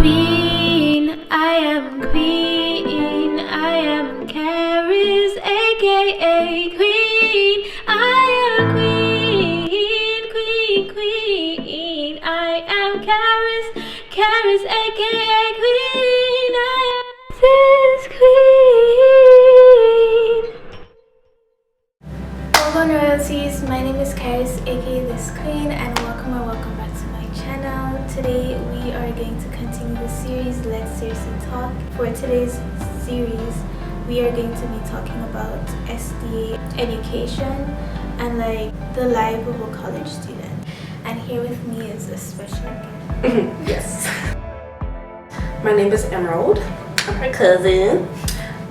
Queen, I am Queeeen, I am Caris, aka Queen. I am Queen. I am Caris, aka Queen. I am this Queen. Welcome on Royalties. My name is Caris, aka this Queen, and welcome back to my channel. Today we are going to continue the series Let's Seriously Talk. For today's series, we are going to be talking about SDA education and like the life of a college student. And here with me is a special guest. Yes. My name is Emerald. I'm her cousin.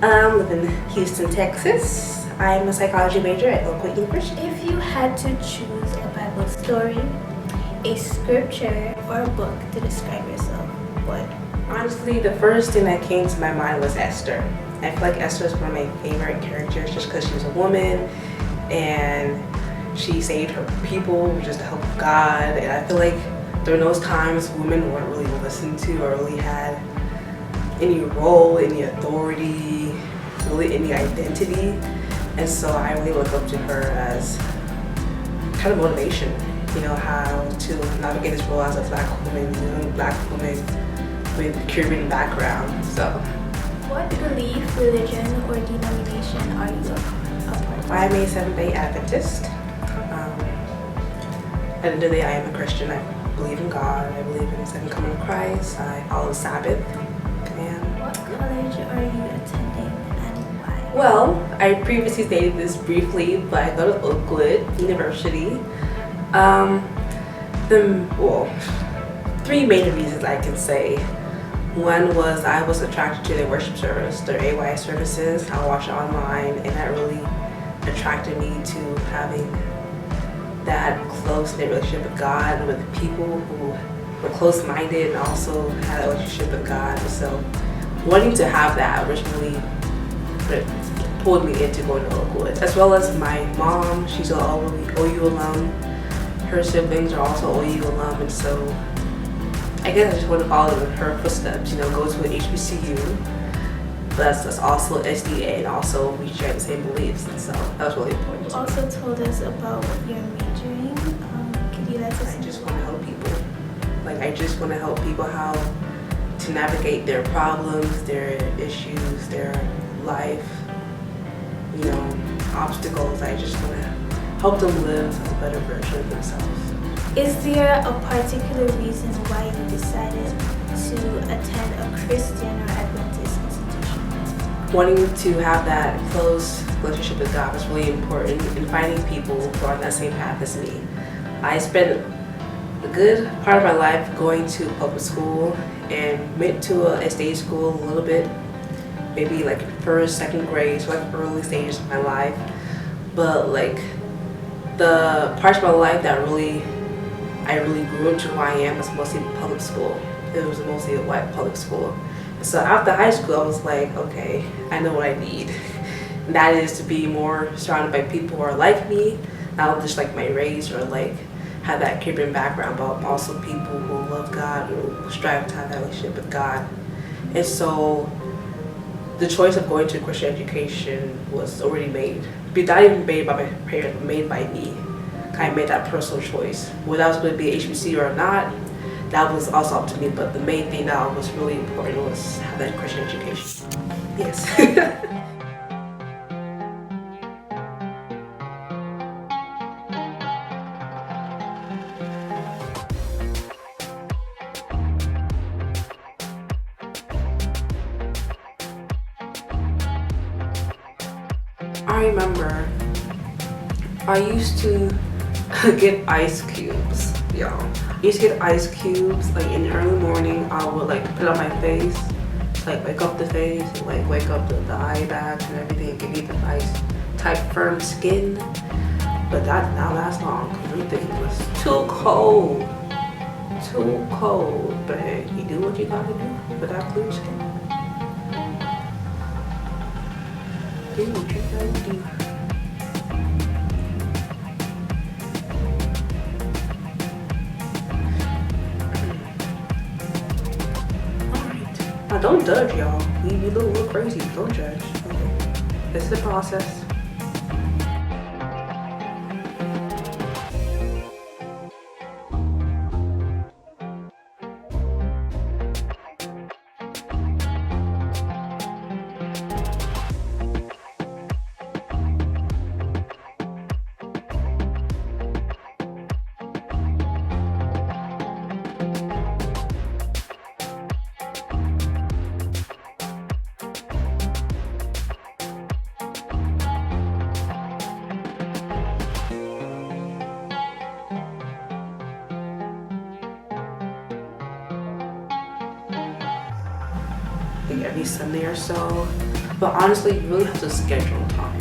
I live in Houston, Texas. I'm a psychology major at local University. If you had to choose a Bible story, a scripture, or a book to describe yourself, what? Honestly, the first thing that came to my mind was Esther. I feel like Esther is one of my favorite characters just because she was a woman and she saved her people with just the help of God. And I feel like during those times, women weren't really listened to or really had any role, any authority, really any identity. And so I really look up to her as kind of motivation, you know, how to navigate this role as a black woman, young black woman with a Caribbean background. So, What belief, religion, or denomination are you a part of? I'm a Seventh-day Adventist. At the end of the day, I am a Christian. I believe in God. I believe in the second coming of Christ. I follow the Sabbath. And What college are you attending and why? well, I previously stated this briefly, but I go to Oakwood University. Three main reasons I can say. One was I was attracted to their worship service, their AY services. I watched it online, and that really attracted me to having that close-knit relationship with God and with people who were close-minded and also had a relationship with God. And so wanting to have that was really pulled me into going to Oakwood. As well as my mom, she's an OU alum. Her siblings are also OU alum, and so I guess I just want to follow in her footsteps, you know, go to an HBCU, but that's also SDA, and also we share the same beliefs, and so that was really important. You also told us about what you're majoring. Could you let us know? I just want to help people. Like, I just want to help people how to navigate their problems, their issues, their life, you know, obstacles. I just want to help them live a better version of themselves. Is there a particular reason why you decided to attend a Christian or Adventist institution? Wanting to have that close relationship with God was really important, and finding people who are on that same path as me. I spent a good part of my life going to public school and went to a SDA school a little bit, maybe like first, second grade, so like early stages of my life. But like the parts of my life that I really grew into who I am was mostly public school. It was mostly a white public school. So after high school, I was like, okay, I know what I need. And that is to be more surrounded by people who are like me, not just like my race or like have that Caribbean background, but also people who love God, who strive to have that relationship with God. And so the choice of going to Christian education was already made. But not even made by my parents, but made by me. I made that personal choice. Whether I was going to be HBC or not, that was also up to me. But the main thing that was really important was have that Christian education. Yes. I remember I used to get ice cubes, y'all. I used to get ice cubes like in the early morning. I would like put on my face, like wake up the face, and, like wake up the eye bags and everything, give me the nice tight firm skin. But that did not last long because everything was too cold. But hey, you do what you gotta do for that clear skin. Do what you gotta do. Now, don't judge, y'all. You look a little crazy. Don't judge. Okay. This is the process. Every Sunday or so, but honestly, you really have to schedule time.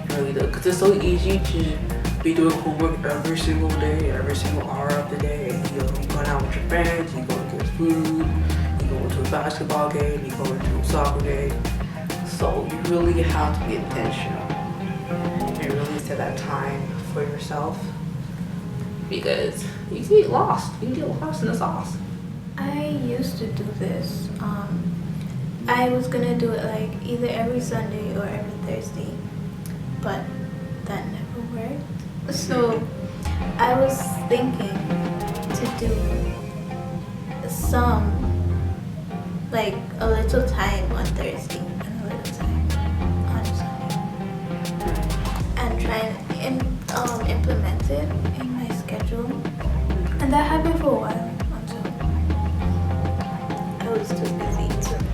You really do, because it's so easy to be doing homework every single day, every single hour of the day. You know, you going out with your friends, you going to get food, you going to a basketball game, you going to a soccer game. So you really have to be intentional and really set that time for yourself, because you can get lost. You can get lost in the sauce. I used to do this. I was gonna do it like either every Sunday or every Thursday, but that never worked. So I was thinking to do some, like a little time on Thursday and a little time on Sunday, and try and implement it in my schedule. And that happened for a while until I was too busy to.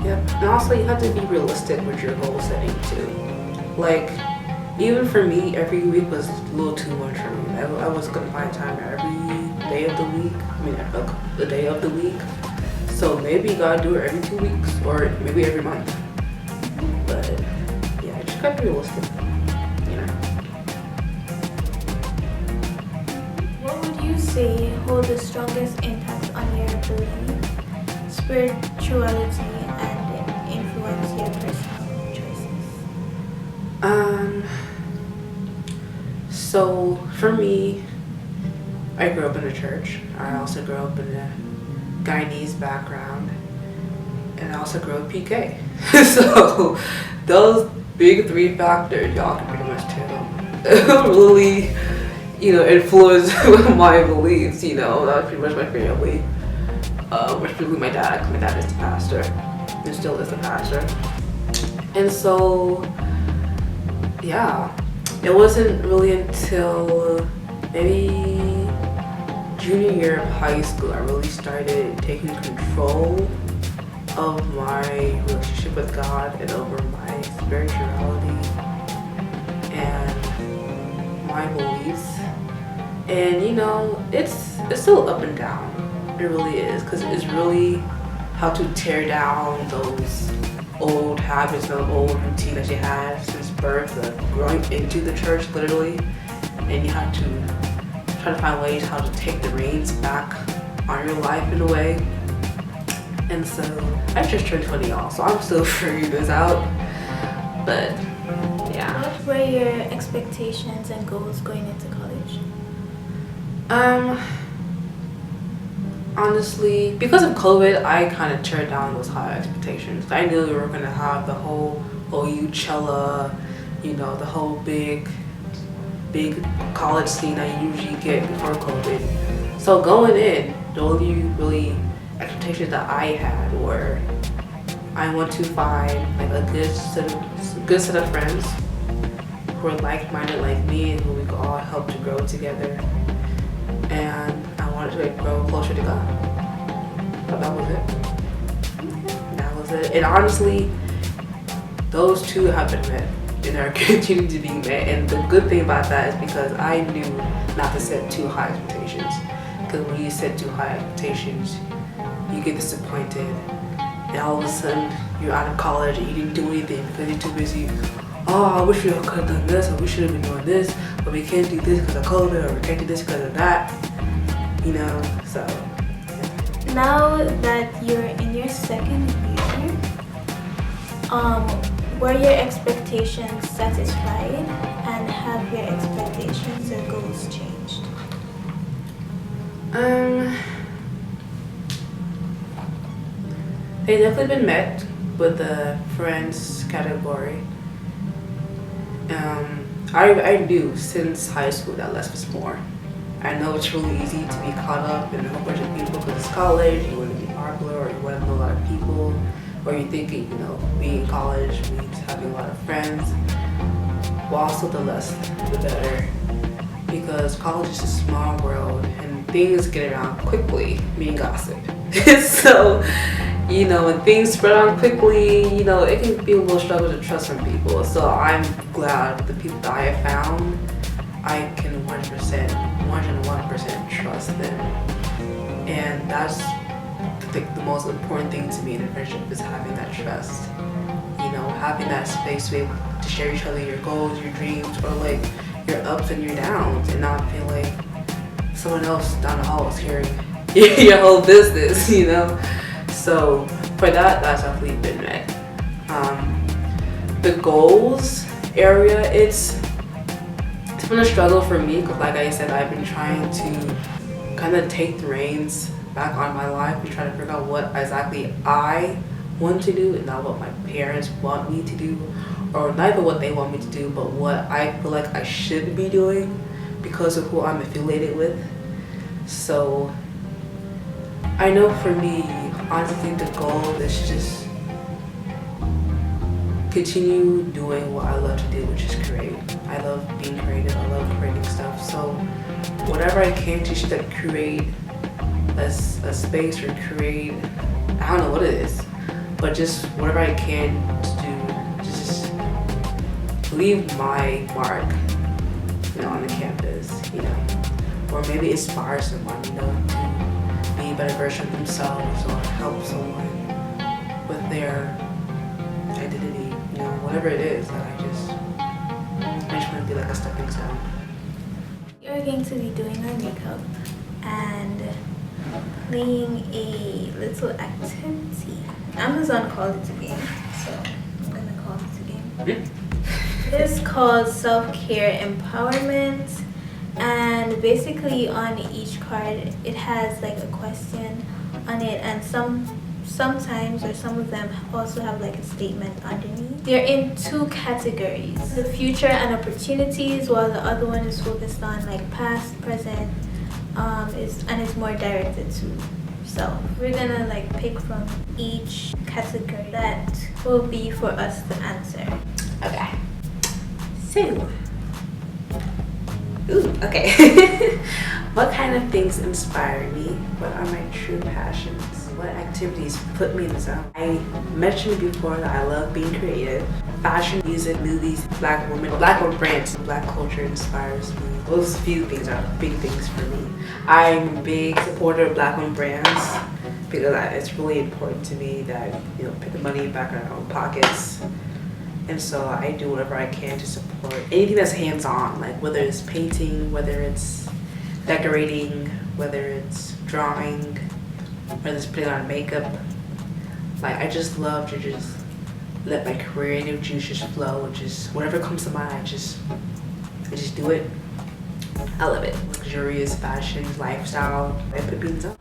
Yep, and also you have to be realistic with your goal setting too. Like, even for me, every week was a little too much for me. I was gonna find time every day of the week. The day of the week. So maybe you gotta do it every 2 weeks or maybe every month. But yeah, I just gotta be realistic. You know. What would you say hold the strongest impact on your belief, spirituality, and influence your personal choices? So for me, I grew up in a church. I also grew up in a Guyanese background, and I also grew up PK. So those big three factors, y'all can pretty much tell, really, influence my beliefs. That was pretty much my family. Particularly my dad. My dad is the pastor, and still is the pastor. And so, yeah, it wasn't really until maybe junior year of high school I really started taking control of my relationship with God and over my spirituality and my beliefs. And it's still up and down. It really is, because it's really how to tear down those old habits, the old routine that you had since birth, growing into the church literally, and you have to try to find ways how to take the reins back on your life in a way. And so I just turned 20, y'all, so I'm still figuring this out. But yeah. What were your expectations and goals going into college? Honestly, because of COVID, I kind of teared down those high expectations. I knew we were going to have the whole OU-Chella, the whole big college scene that you usually get before COVID. So going in, the only really expectations that I had were I want to find like a good set of friends who are like-minded like me and who we could all help to grow together. And I wanted to grow closer to God. But that was it. That was it. And honestly, those two have been met and are continuing to be met. And the good thing about that is because I knew not to set too high expectations. Because when you set too high expectations, you get disappointed. And all of a sudden, you're out of college and you didn't do anything because you're too busy. Oh, I wish we could have done this, or we should have been doing this, but we can't do this because of COVID, or we can't do this because of that. So. Now that you're in your second year, were your expectations satisfied, and have your expectations or goals changed? They definitely been met with the friends category. I knew since high school that less was more. I know it's really easy to be caught up in a whole bunch of people because it's college, you want to be popular, or you want to know a lot of people, or you're thinking, being in college means having a lot of friends. Well, also the less, the better. Because college is a small world and things get around quickly, meaning gossip. So, when things spread on quickly, it can be a little struggle to trust some people. So I'm glad the people that I have found, I can 101% trust them. And that's the most important thing to me in a friendship is having that trust. Having that space to be able to share each other your goals, your dreams, or like your ups and your downs, and not feel like someone else down the hall is hearing your whole business, So for that's definitely been met. The goals area, it's been a struggle for me because, like I said, I've been trying to kind of take the reins back on my life and try to figure out what exactly I want to do and not what my parents want me to do, or not even what they want me to do, but what I feel like I should be doing because of who I'm affiliated with. So I know for me, honestly, the goal is just continue doing what I love to do, which is create. I love being creative. I love creating stuff. So whatever I can to just create a space or create, I don't know what it is, but just whatever I can to do, just leave my mark, on the campus, or maybe inspire someone, to be a better version of themselves or help someone with their identity, whatever it is that I just want to be like a stepping stone. We are going to be doing our makeup and playing a little activity. Amazon called it a game, so I'm gonna call it a game. It's called Self-Care Empowerment, and basically on each card it has like a question on it, and sometimes or some of them also have like a statement underneath. They're in two categories: the future and opportunities, while the other one is focused on like past, present, is more directed to self. We're gonna like pick from each category that will be for us to answer. Okay. So, okay. What kind of things inspire me? What are my true passions? What activities put me in the zone? I mentioned before that I love being creative. Fashion, music, movies, black women brands, black culture inspires me. Those few things are big things for me. I'm a big supporter of black owned brands because it's really important to me that, put the money back in our own pockets. And so I do whatever I can to support anything that's hands-on, like whether it's painting, whether it's decorating, whether it's drawing, whether it's putting on makeup. Like, I just love to just let my creative juices flow, and just whatever comes to mind, I just do it. I love it. Luxurious fashion, lifestyle, I put beans up.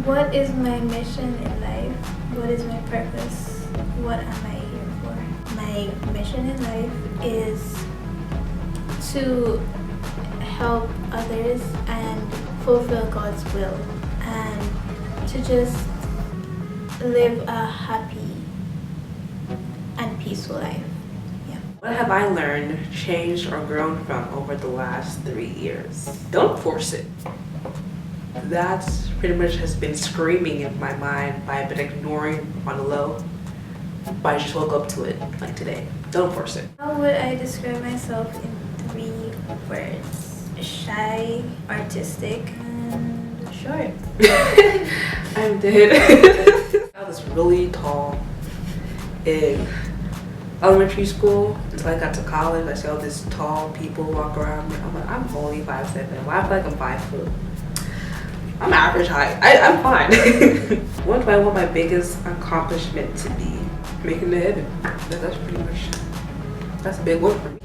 What is my mission in life? What is my purpose? What am I here for? My mission in life is to help others and fulfill God's will, and to just live a happy and peaceful life. Yeah. What have I learned, changed, or grown from over the last 3 years? Don't force it. That's pretty much has been screaming in my mind, but I've been ignoring on the low. But I just woke up to it, like today. Don't force it. How would I describe myself in 3 words? Shy, artistic, and short. I'm dead. I was really tall in elementary school until I got to college. I see all these tall people walk around me. I'm like, I'm only 5'7". Why I feel like I'm 5 foot? I'm average height. I'm fine. What do I want my biggest accomplishment to be? Making the heaven. That's pretty much, that's a big one for me.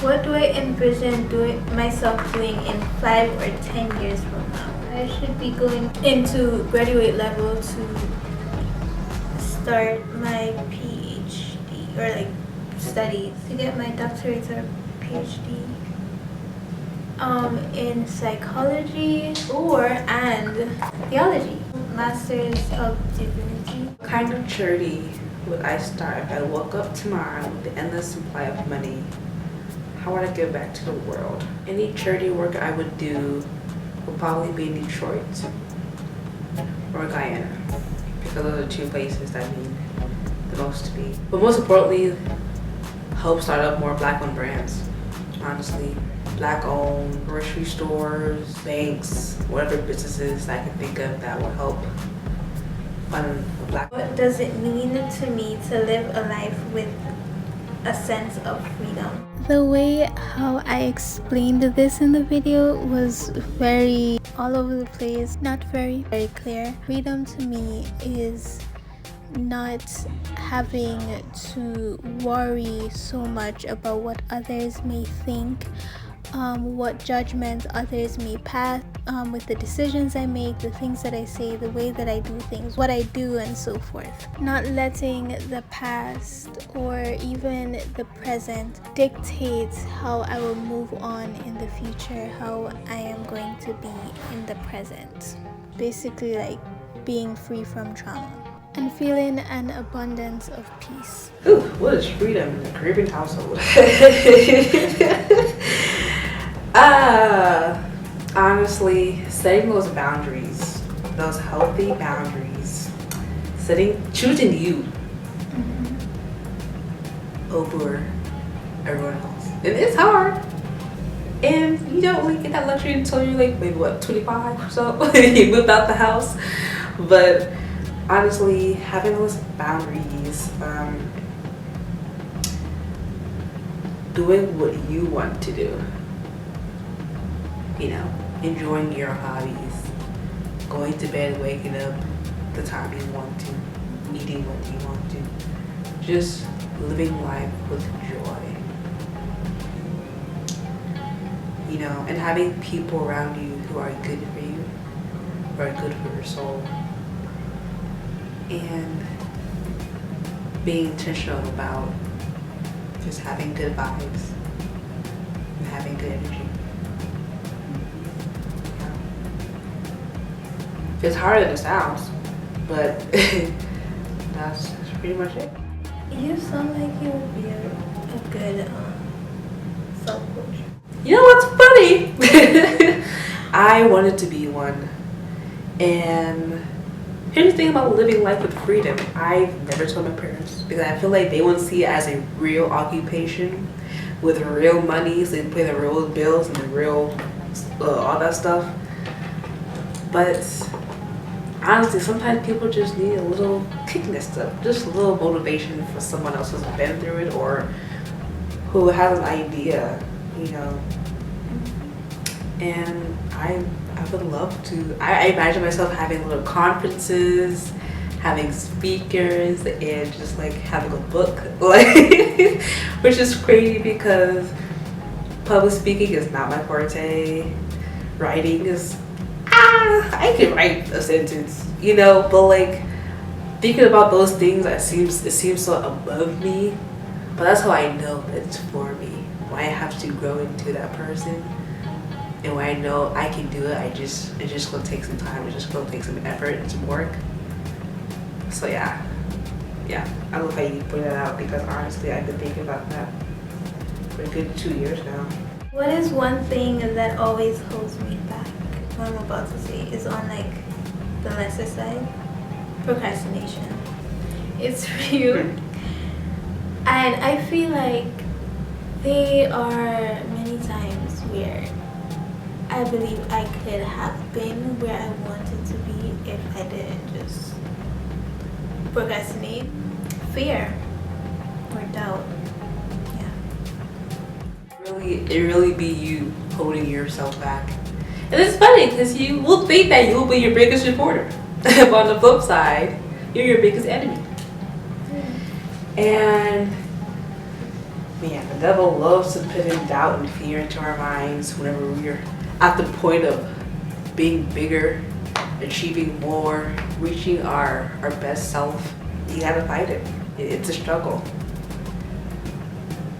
What do I envision myself doing in 5 or 10 years from now? I should be going into graduate level to start my PhD or like studies to get my doctorate or PhD in psychology and theology, Masters of Divinity. What kind of charity would I start if I woke up tomorrow with the endless supply of money? How would I give back to the world? Any charity work I would do would probably be in Detroit or Guyana, because those are the two places that mean the most to me. But most importantly, help start up more Black-owned brands, honestly. Black-owned grocery stores, banks, whatever businesses I can think of that will help fund the Black. What does it mean to me to live a life with a sense of freedom? The way how I explained this in the video was very all over the place, not very clear. Freedom to me is not having to worry so much about what others may think, what judgments others may pass with the decisions I make, the things that I say, the way that I do things, what I do, and so forth. Not letting the past or even the present dictate how I will move on in the future, how I am going to be in the present. Basically, like being free from trauma and feeling an abundance of peace. Ooh, what is freedom in a Caribbean household? Honestly, setting those boundaries, those healthy boundaries, choosing you over everyone else. And it's hard. And you don't really get that luxury until you're like, maybe what, 25 or so? You moved out the house. But honestly, having those boundaries, doing what you want to do, you know, enjoying your hobbies, going to bed, waking up the time you want to, eating what you want to, just living life with joy, you know, and having people around you who are good for you, who are good for your soul, and being intentional about just having good vibes and having good energy. It's harder than it sounds, but that's pretty much it. You sound like you would be a good self-coach. You know what's funny? I wanted to be one. And here's the thing about living life with freedom. I've never told my parents because I feel like they wouldn't see it as a real occupation with real money, so they pay the real bills and the real all that stuff. But honestly, sometimes people just need a little kick in this stuff, just a little motivation for someone else who's been through it or who has an idea, you know. And I would love to. I imagine myself having little conferences, having speakers, and just like having a book, like, which is crazy because public speaking is not my forte. Writing is. I can write a sentence, you know, but like thinking about those things, it seems so above me. But that's how I know it's for me. When I have to grow into that person, and when I know I can do it, it's just gonna take some time. It's just gonna take some effort and some work. So yeah. I love how you pointed that out because honestly, I've been thinking about that for a good 2 years now. What is one thing that always holds me back? What I'm about to say is on like the lesser side. Procrastination. It's real. And I feel like there are many times where I believe I could have been where I wanted to be if I didn't just procrastinate. Fear or doubt. Yeah. It really be you holding yourself back. And it's funny because you will think that you will be your biggest supporter. But on the flip side, you're your biggest enemy. And man, the devil loves to put in doubt and fear into our minds whenever we're at the point of being bigger, achieving more, reaching our best self, you gotta fight it. It's a struggle.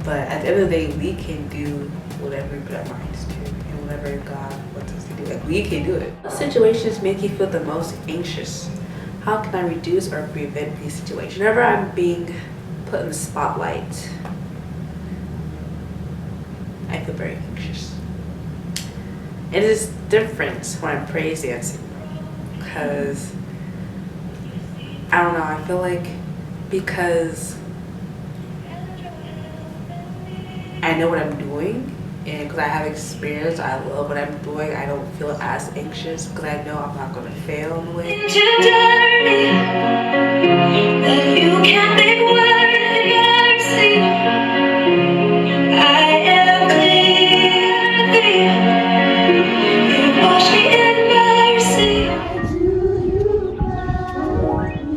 But at the end of the day, we can do whatever we put our minds to and whatever God wants us to do. Like, we can do it. What situations make you feel the most anxious? How can I reduce or prevent these situations? Whenever I'm being put in the spotlight, I feel very anxious. It is different when I'm praise dancing, because I don't know, I feel like because I know what I'm doing, and because I have experience, I love what I'm doing, I don't feel as anxious because I know I'm not going to fail in the way. Too dirty that you can't make worthy mercy. I am clean, you wash me in mercy.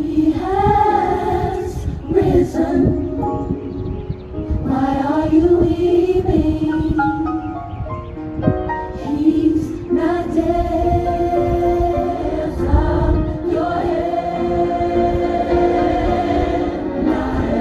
He has risen. Why are you weeping? He's not dead. Stop your head. My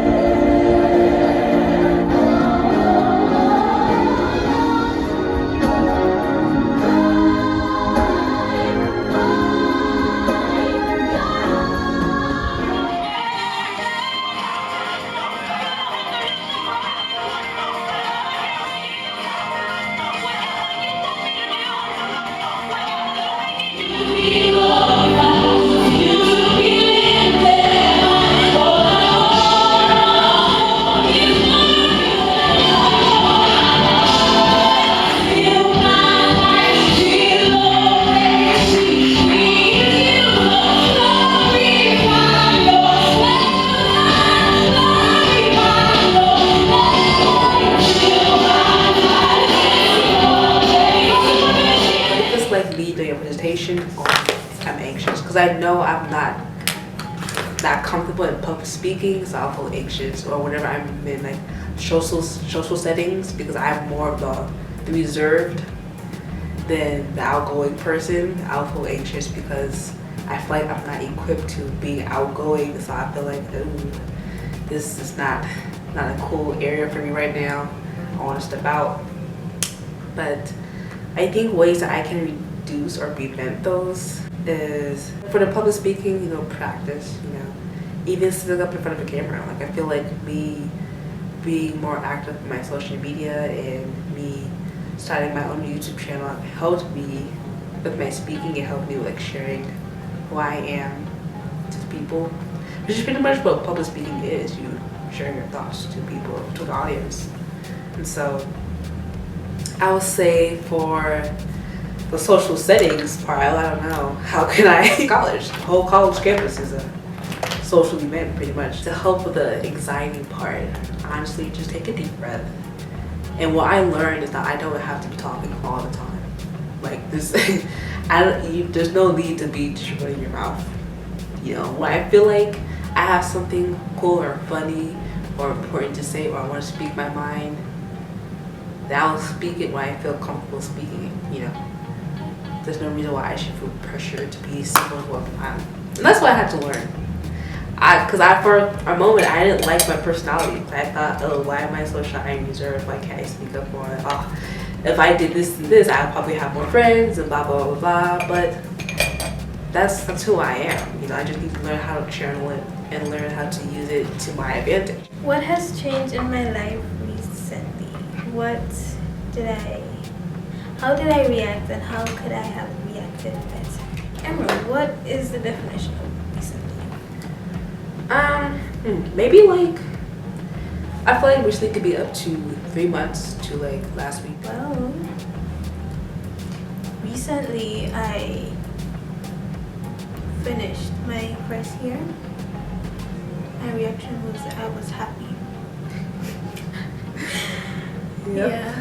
If it's like me doing a presentation, I'm anxious because I know I'm not comfortable in public speaking, so I'll feel anxious. Or whenever I'm in like social settings, because I'm more of the reserved than the outgoing person, I'll feel anxious because I feel like I'm not equipped to be outgoing. So I feel like, ooh, this is not a cool area for me right now. I want to step out. But I think ways that I can reduce or prevent those is for the public speaking, practice, even sitting up in front of a camera. Like, I feel like me being more active in my social media and me starting my own YouTube channel helped me with my speaking. It helped me with like sharing who I am to people, which is pretty much what public speaking is. You sharing your thoughts to people, to the audience. And so I would say for the social settings part, I don't know, how can I, college, the whole college campus is a social event pretty much. To help with the anxiety part, honestly, just take a deep breath. And what I learned is that I don't have to be talking all the time. Like this, there's no need to be just running your mouth. When I feel like I have something cool or funny or important to say, or I want to speak my mind, then I'll speak it when I feel comfortable speaking it. There's no reason why I should feel pressure to be someone who I'm not. And that's what I had to learn. Because for a moment, I didn't like my personality. I thought, oh, why am I so shy and reserved? Why can't I speak up more? Oh, if I did this and this, I'd probably have more friends and blah, blah, blah, blah. But that's who I am. I just need to learn how to channel it and learn how to use it to my advantage. What has changed in my life recently? How did I react, and how could I have reacted better? Emerald, what is the definition of recently? Maybe like, I feel like recently could be up to 3 months to like last week. Well, recently I finished my first year. My reaction was I was happy. Yep. Yeah.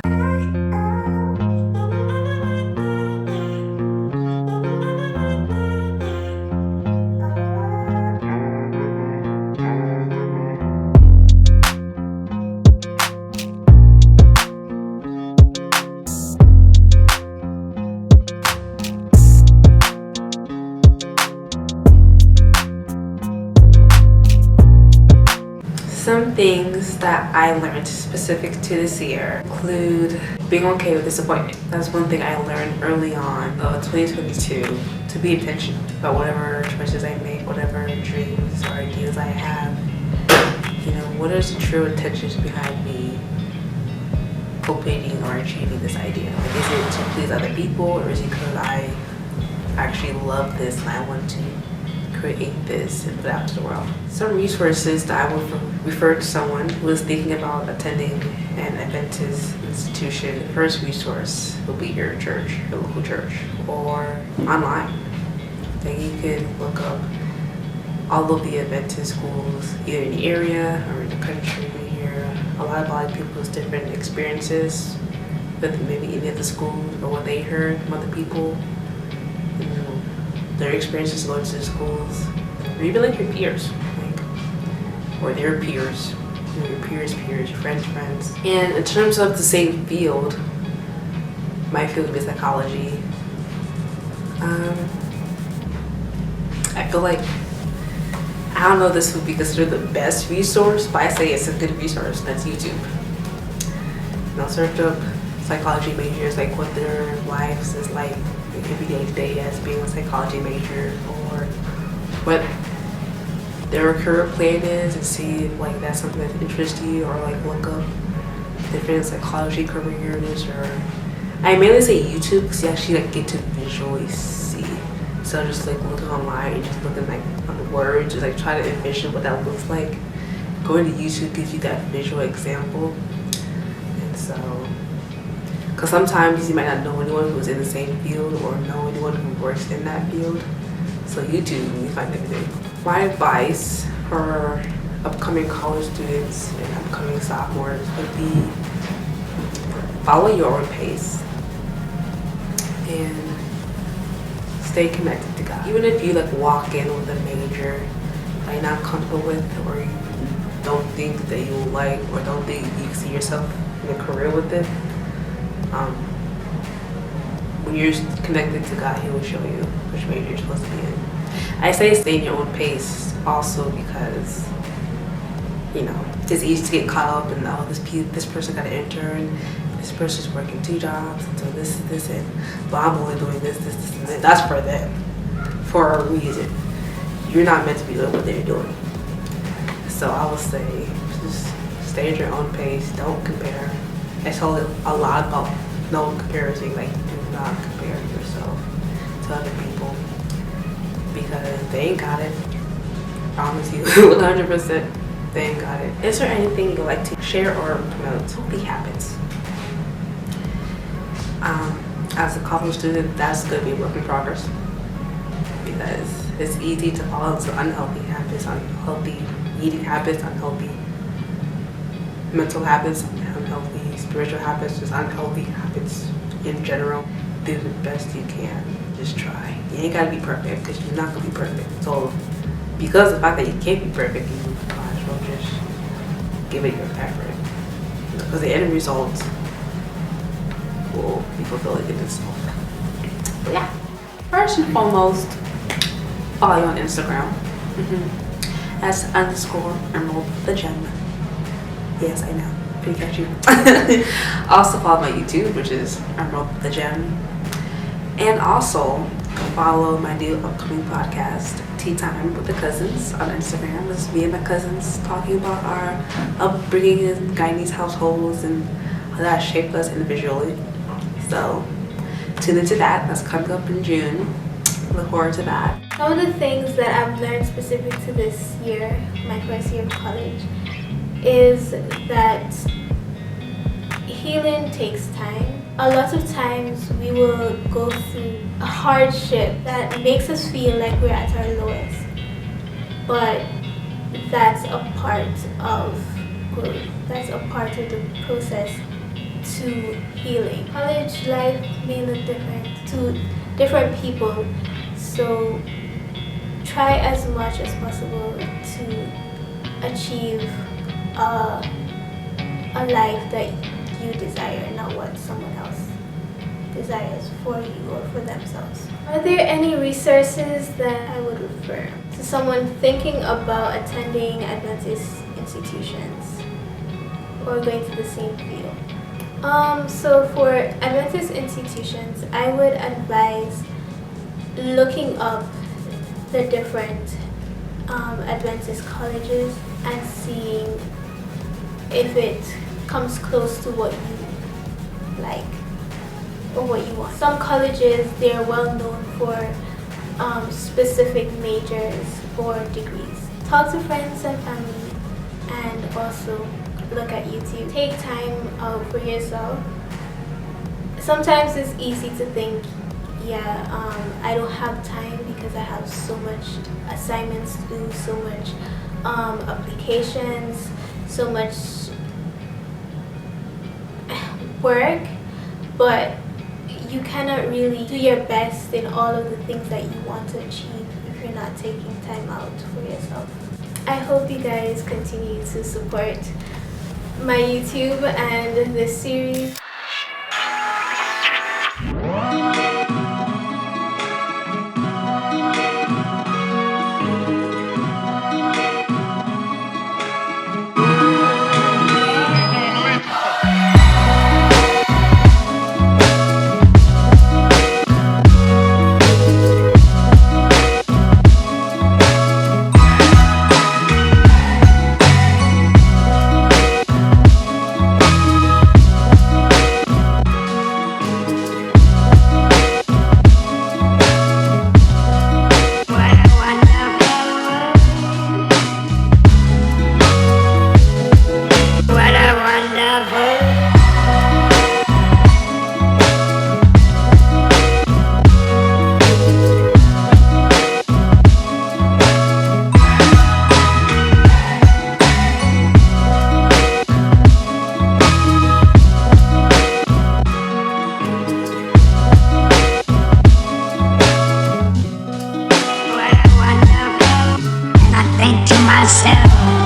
Some things that I learned specific to this year include being okay with disappointment. That's one thing I learned early on of 2022, to be intentional about whatever choices I make, whatever dreams or ideas I have. You know, what is the true intentions behind me completing or achieving this idea? Like, is it to please other people, or is it because I actually love this and I want to create this and put it out to the world? Some resources that I would refer to someone who is thinking about attending an Adventist institution. The first resource will be your church, your local church, or online. Then you can look up all of the Adventist schools, either in the area or in the country. You hear a lot about people's different experiences with maybe any of the schools or what they heard from other people. You know, their experiences going to the schools, or even like your peers, or their peers, you know, your peers, your friends. And in terms of the same field, my field would be psychology. I feel like, I don't know if this would be considered the best resource, but I say it's a good resource. That's YouTube. And I'll search up psychology majors, like what their lives is like every day to day as being a psychology major, or what their career plan is, and see if like that's something that interests you, or like look up different psychology careers. Or I mainly say YouTube because you actually like get to visually see. So just like looking online and just looking like on the words, just like try to envision what that looks like. Going to YouTube gives you that visual example. And so, because sometimes you might not know anyone who's in the same field or know anyone who works in that field. So YouTube, you find everything. My advice for upcoming college students and upcoming sophomores would be follow your own pace and stay connected to God. Even if you like walk in with a major that you're not comfortable with, or you don't think that you will like, or don't think you see yourself in a career with it, when you're connected to God, He will show you which major you're supposed to be in. I say stay in your own pace also because, you know, it's easy to get caught up in, oh, this person got an intern, this person's working 2 jobs, and so this, and but I'm only doing this, and that. That's for them, for a reason. You're not meant to be doing what they're doing. So I would say just stay at your own pace. Don't compare. I told a lot about no comparison. Like, do not compare yourself to other people because they ain't got it. I promise you, 100%, they ain't got it. Is there anything you'd like to share or promote? Healthy habits. As a college student, that's going to be a work in progress because it's easy to fall into unhealthy habits, unhealthy eating habits, unhealthy mental habits, unhealthy spiritual habits, just unhealthy habits in general. Do the best you can. Just try. You ain't got to be perfect because you're not going to be perfect. So because of the fact that you can't be perfect, you might as well just give it your effort. Because the end result will be fulfilling in itself. But yeah, first and foremost, follow you on Instagram. That's _emerald_the_gem. Yes, I know. Pretty catchy. Also follow my YouTube, which is Emerald the Gem. And also follow my new upcoming podcast, Tea Time with the Cousins, on Instagram. This is me and my cousins talking about our upbringing in Guyanese households and how that shaped us individually. So tune into that. That's coming up in June. Look forward to that. Some of the things that I've learned specific to this year, my first year of college, is that healing takes time. A lot of times we will go through a hardship that makes us feel like we're at our lowest. But that's a part of growth. That's a part of the process to healing. College life may look different to different people. So try as much as possible to achieve a life that you desire, not what someone else desires for you or for themselves. Are there any resources that I would refer to someone thinking about attending Adventist institutions or going to the same field. So for Adventist institutions, I would advise looking up the different Adventist colleges and seeing if it comes close to what you like or what you want. Some colleges, they're well known for specific majors or degrees. Talk to friends and family, and also look at YouTube. Take time out for yourself. Sometimes it's easy to think, I don't have time because I have so much assignments to do, so much applications, so much work, but you cannot really do your best in all of the things that you want to achieve if you're not taking time out for yourself. I hope you guys continue to support my YouTube and this series. Think to myself,